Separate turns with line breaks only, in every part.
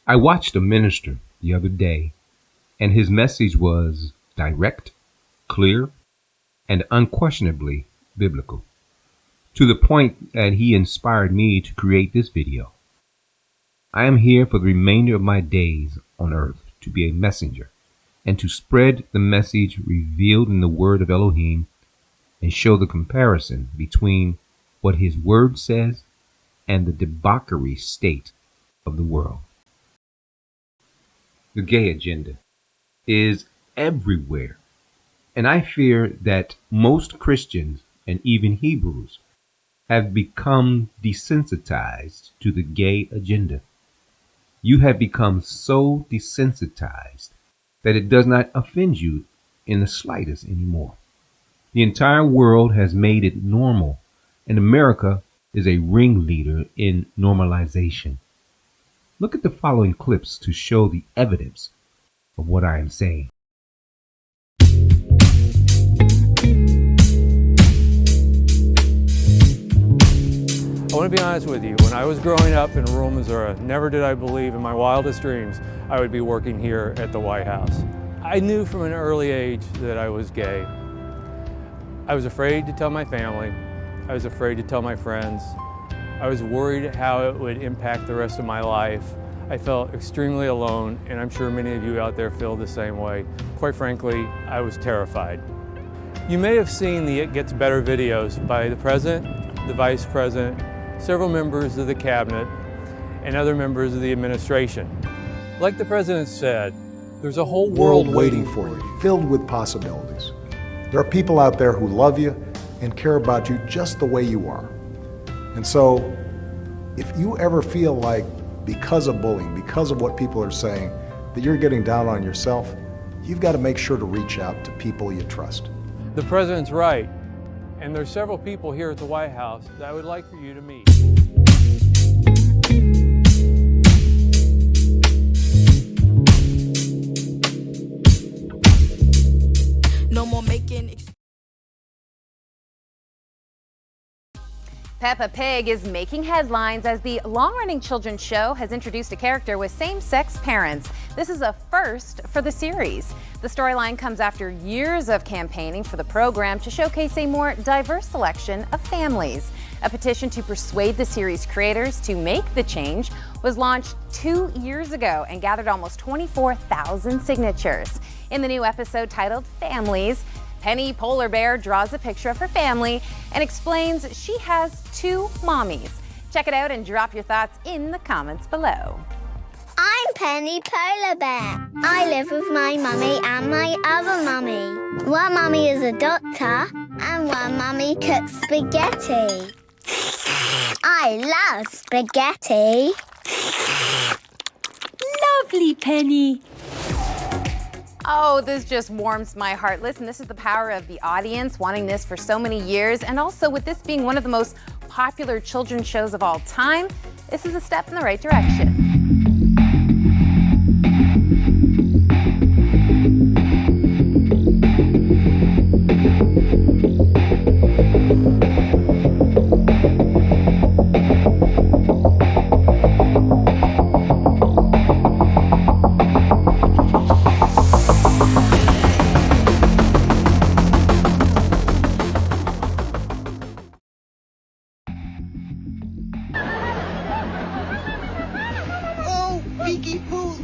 I watched a minister the other day, and his message was direct, clear, and unquestionably biblical, to the point that he inspired me to create this video. I am here for the remainder of my days on earth to be a messenger and to spread the message revealed in the word of Elohim and show the comparison between what his word says and the debauchery state of the world. The gay agenda is everywhere, and I fear that most Christians and even Hebrews have become desensitized to the gay agenda. You have become so desensitized that it does not offend you in the slightest anymore. The entire world has made it normal, and America is a ringleader in normalization. Look at the following clips to show the evidence of what I am saying.
I want to be honest with you. When I was growing up in rural Missouri, never did I believe in my wildest dreams I would be working here at the White House. I knew from an early age that I was gay. I was afraid to tell my family. I was afraid to tell my friends. I was worried how it would impact the rest of my life. I felt extremely alone, and I'm sure many of you out there feel the same way. Quite frankly, I was terrified. You may have seen the It Gets Better videos by the President, the Vice President, several members of the Cabinet, and other members of the administration. Like the President said, there's a whole world waiting for you,
filled with possibilities. There are people out there who love you and care about you just the way you are. And so, if you ever feel like because of bullying, because of what people are saying, that you're getting down on yourself, you've got to make sure to reach out to people you trust.
The President's right, and there's several people here at the White House that I would like for you to meet.
No more making.
Peppa Pig is making headlines as the long-running children's show has introduced a character with same-sex parents. This is a first for the series. The storyline comes after years of campaigning for the program to showcase a more diverse selection of families. A petition to persuade the series creators to make the change was launched 2 years ago and gathered almost 24,000 signatures. In the new episode titled Families, Penny Polar Bear draws a picture of her family and explains she has 2 mommies. Check it out and drop your thoughts in the comments below.
I'm Penny Polar Bear. I live with my mummy and my other mummy. One mummy is a doctor and one mummy cooks spaghetti. I love spaghetti.
Lovely, Penny.
Oh, this just warms my heart. Listen, this is the power of the audience wanting this for so many years, and also with this being one of the most popular children's shows of all time, this is a step in the right direction.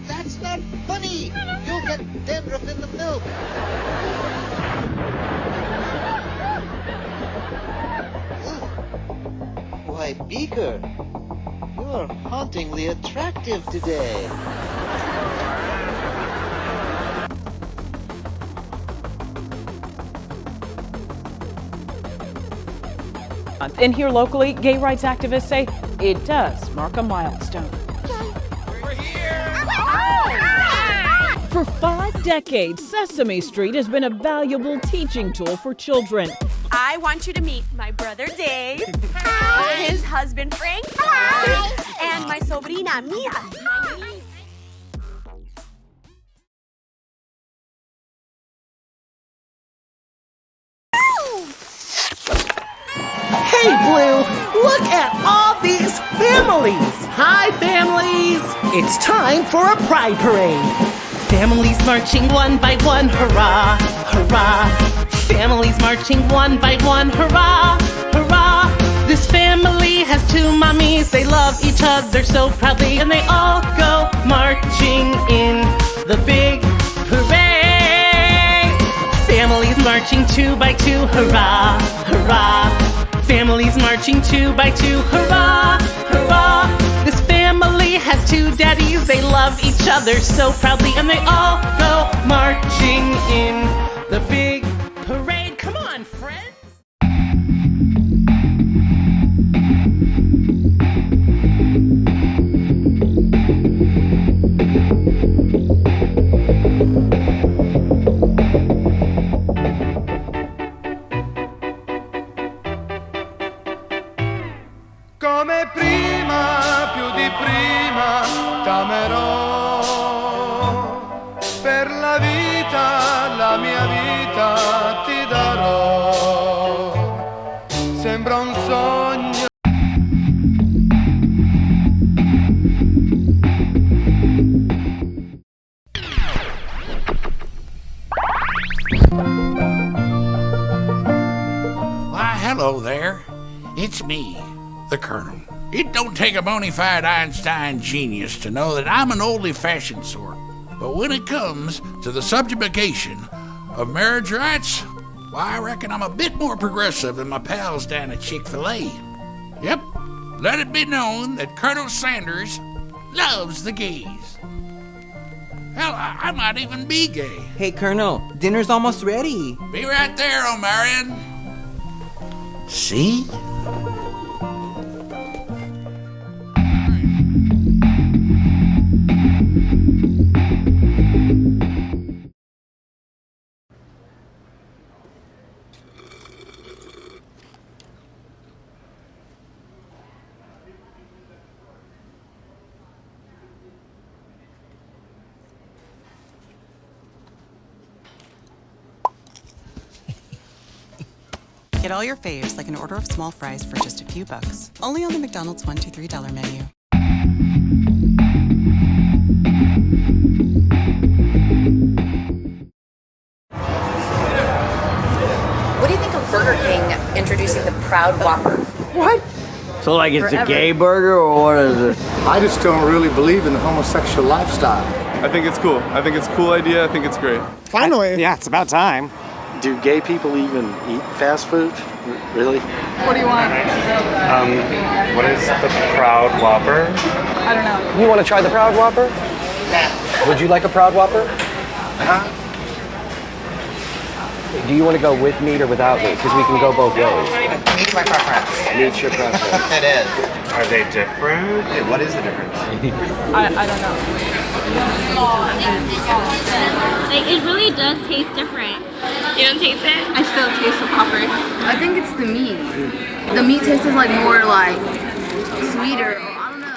That's not funny! You'll get dandruff in the milk! Why, Beaker, you're hauntingly attractive today.
And here locally, gay rights activists say it does mark a milestone. For 5 decades, Sesame Street has been a valuable teaching tool for children.
I want you to meet my brother Dave, Hi. His husband Frank, Hi. And my sobrina Mia.
Hey, Blue, look at all these families. Hi, families! It's time for a pride parade. Families marching one by one, hurrah, hurrah. Families marching one by one, hurrah, hurrah. This family has two mommies. They love each other so proudly, and they all go marching in the big parade. Families marching two by two, hurrah, hurrah. Families marching two by two, hurrah, hurrah. This family has two daddies. They love each other so proudly, and they all go marching in the big parade. Come on, friends.
Come prima, più di prima, t'amerò. Per la vita, la mia vita ti darò. Sembra un sogno.
Why, hello there. It's me, the Colonel. It don't take a bona fide Einstein genius to know that I'm an oldie-fashioned sort. But when it comes to the subjugation of marriage rights, why, I reckon I'm a bit more progressive than my pals down at Chick-fil-A. Yep, let it be known that Colonel Sanders loves the gays. Hell, I might even be gay.
Hey, Colonel, dinner's almost ready.
Be right there, O'Marion. See?
Get all your faves like an order of small fries for just a few bucks. Only on the McDonald's $1, $2, $3 menu.
What do you think of Burger King introducing the Proud Whopper?
What? So like it's a gay burger or what is it?
I just don't really believe in the homosexual lifestyle.
I think it's cool. I think it's a cool idea. I think it's great.
Finally.
Yeah, it's about time.
Do gay people even eat fast food? Really?
What do you want?
What is the Proud Whopper?
I don't know.
You want to try the Proud Whopper? Would you like a Proud Whopper?
Uh-huh.
Do you want to go with meat or without meat? Because we can go both ways.
Meat's my preference.
Meat's your preference.
It is.
Are they different?
Yeah, what is the difference?
I don't know.
Like, it really does taste different. You don't taste it?
I still taste the Whopper. I think it's the meat. The meat tastes like more like sweeter. I don't know.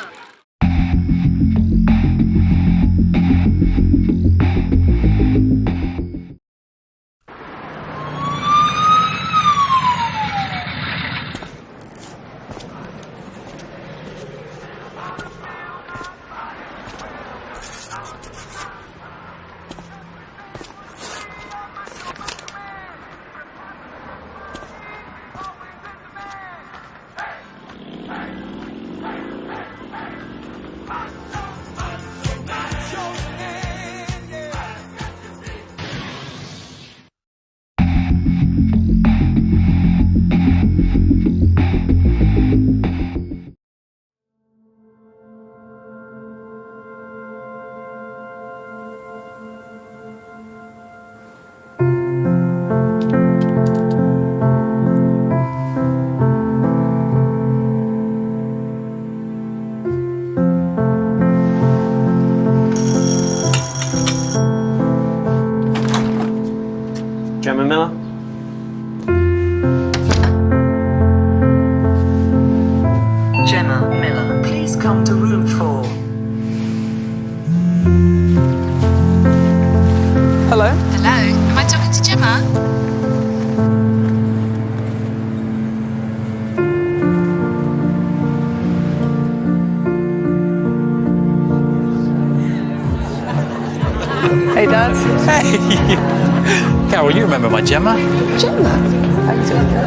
Gemma Miller?
Gemma Miller, please come to room 4.
Hello?
Hello, am I talking to Gemma?
Hey, Dad.
Hey. Carol, you remember my Gemma?
Gemma? I don't know.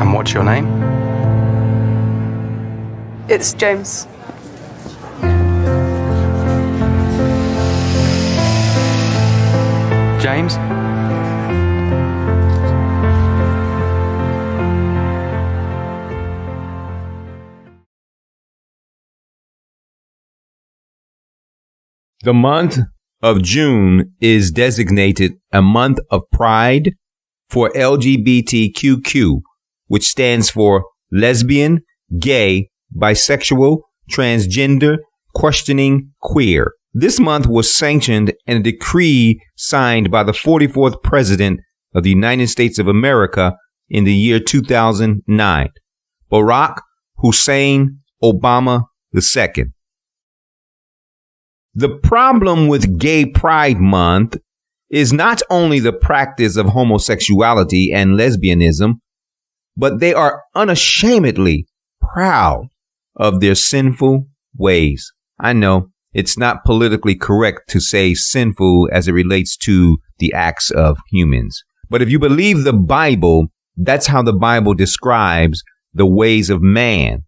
And what's your name?
It's James.
James?
The month of June is designated a month of pride for LGBTQQ, which stands for lesbian, gay, bisexual, transgender, questioning, queer. This month was sanctioned in a decree signed by the 44th President of the United States of America in the year 2009, Barack Hussein Obama II. The problem with Gay Pride Month is not only the practice of homosexuality and lesbianism, but they are unashamedly proud of their sinful ways. I know it's not politically correct to say sinful as it relates to the acts of humans. But if you believe the Bible, that's how the Bible describes the ways of man.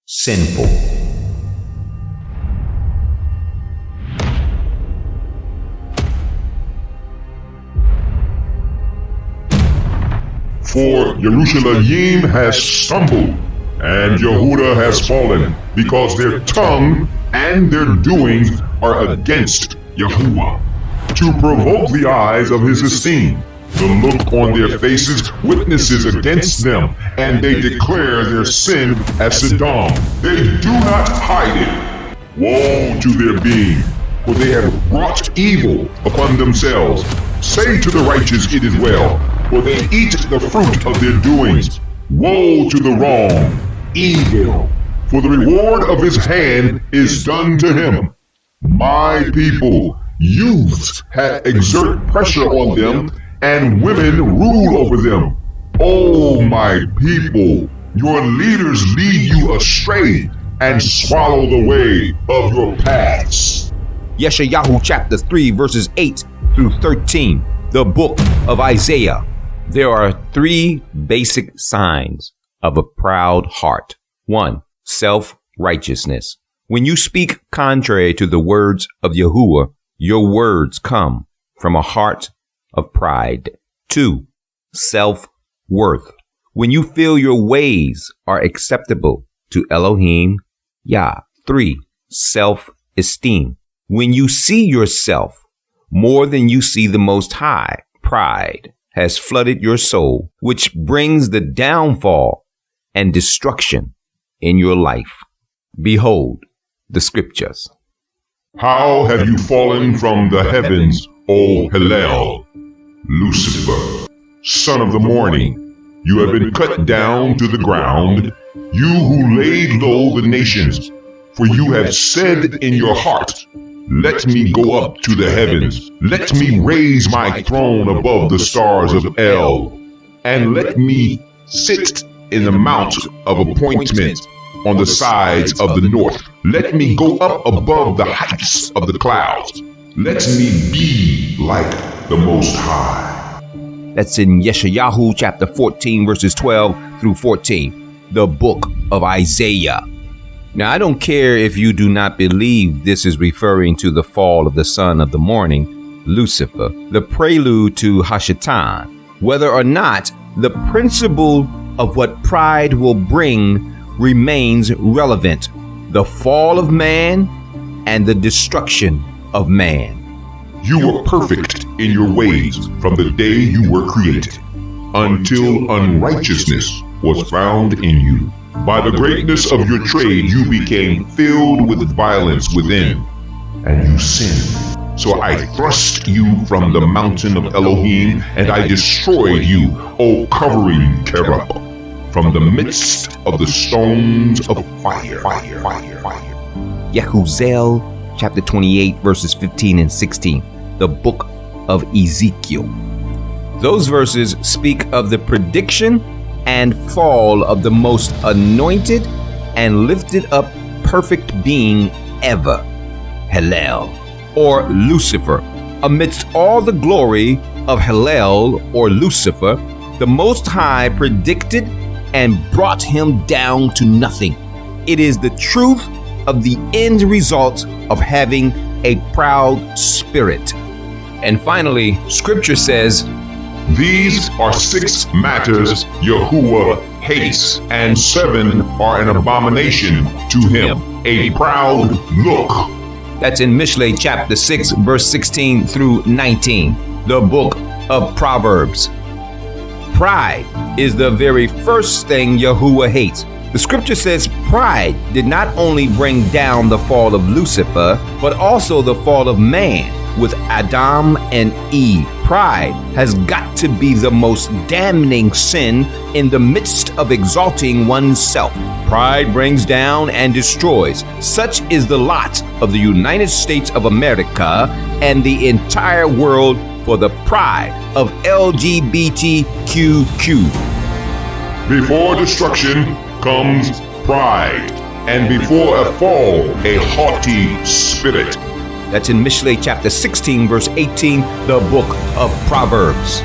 Sinful.
For Yerushalayim has stumbled, and Yehuda has fallen, because their tongue and their doings are against Yahuwah, to provoke the eyes of his esteem. The look on their faces witnesses against them, and they declare their sin as Sodom. They do not hide it. Woe to their being, for they have wrought evil upon themselves. Say to the righteous, it is well, for they eat the fruit of their doings. Woe to the wrong, evil, for the reward of his hand is done to him. My people, youths exert pressure on them, and women rule over them. Oh, my people, your leaders lead you astray and swallow the way of your paths.
Yeshayahu chapter 3 verses 8 through 13, the book of Isaiah. There are three basic signs of a proud heart. 1. Self-righteousness. When you speak contrary to the words of Yahuwah, your words come from a heart of pride. 2. Self-worth. When you feel your ways are acceptable to Elohim, Yah. 3. Self-esteem. When you see yourself more than you see the Most High, pride has flooded your soul, which brings the downfall and destruction in your life. Behold the scriptures.
How have you fallen from the heavens, O Hillel, Lucifer, son of the morning? You have been cut down to the ground, you who laid low the nations. For you have said in your heart, let me go up to the heavens. Let me raise my throne above the stars of El. And let me sit in the mount of appointment on the sides of the north. Let me go up above the heights of the clouds. Let me be like the Most High.
That's in Yeshayahu chapter 14 verses 12 through 14, the book of Isaiah. Now, I don't care if you do not believe this is referring to the fall of the son of the morning, Lucifer, the prelude to Hashatan, whether or not the principle of what pride will bring remains relevant. The fall of man and the destruction of man.
You were perfect in your ways from the day you were created, until unrighteousness was found in you. By the greatness of your trade, you became filled with violence within, and you sinned. So I thrust you from the mountain of Elohim, and I destroyed you, O covering cherub, from the midst of the stones of fire.
Yehuzel chapter 28 verses 15 and 16, the book of Ezekiel. Those verses speak of the prediction and fall of the most anointed and lifted up perfect being ever, Hillel, or Lucifer. Amidst all the glory of Hillel, or Lucifer, the Most High predicted and brought him down to nothing. It is the truth of the end result of having a proud spirit. And finally, Scripture says,
These are 6 matters Yahuwah hates, and 7 are an abomination to him, a proud look.
That's in Mishlei chapter 6, verse 16 through 19, the book of Proverbs. Pride is the very first thing Yahuwah hates. The scripture says pride did not only bring down the fall of Lucifer, but also the fall of man with Adam and Eve. Pride has got to be the most damning sin in the midst of exalting oneself. Pride brings down and destroys. Such is the lot of the United States of America and the entire world for the pride of LGBTQQ.
Before destruction comes pride, and before a fall, a haughty spirit.
That's in Mishlei chapter 16, verse 18, the book of Proverbs.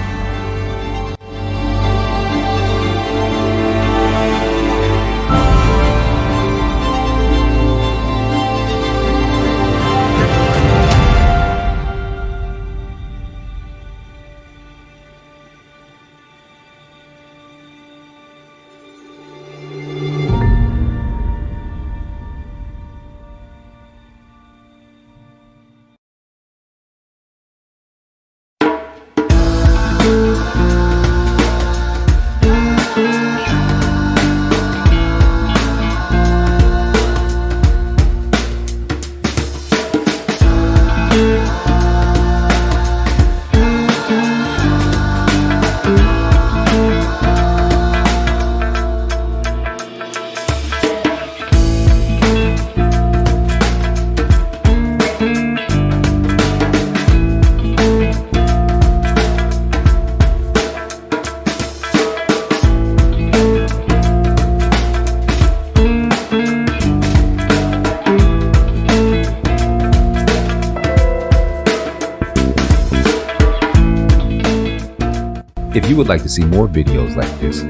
If you would like to see more videos like this,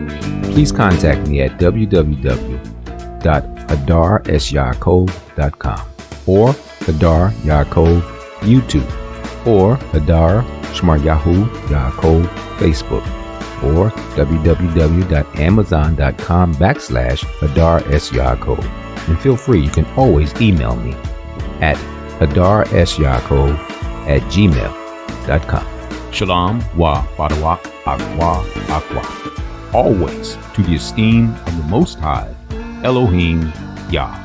please contact me at www.hadarsyakov.com or Hadar Yaakov YouTube or Hadar Shmaryahu Yaakov Facebook or www.amazon.com/HadarSYakov. And feel free, you can always email me at hadarsyakov@gmail.com. Shalom, wa, badawak, akwa, akwa. Always to the esteem of the Most High, Elohim, Yah.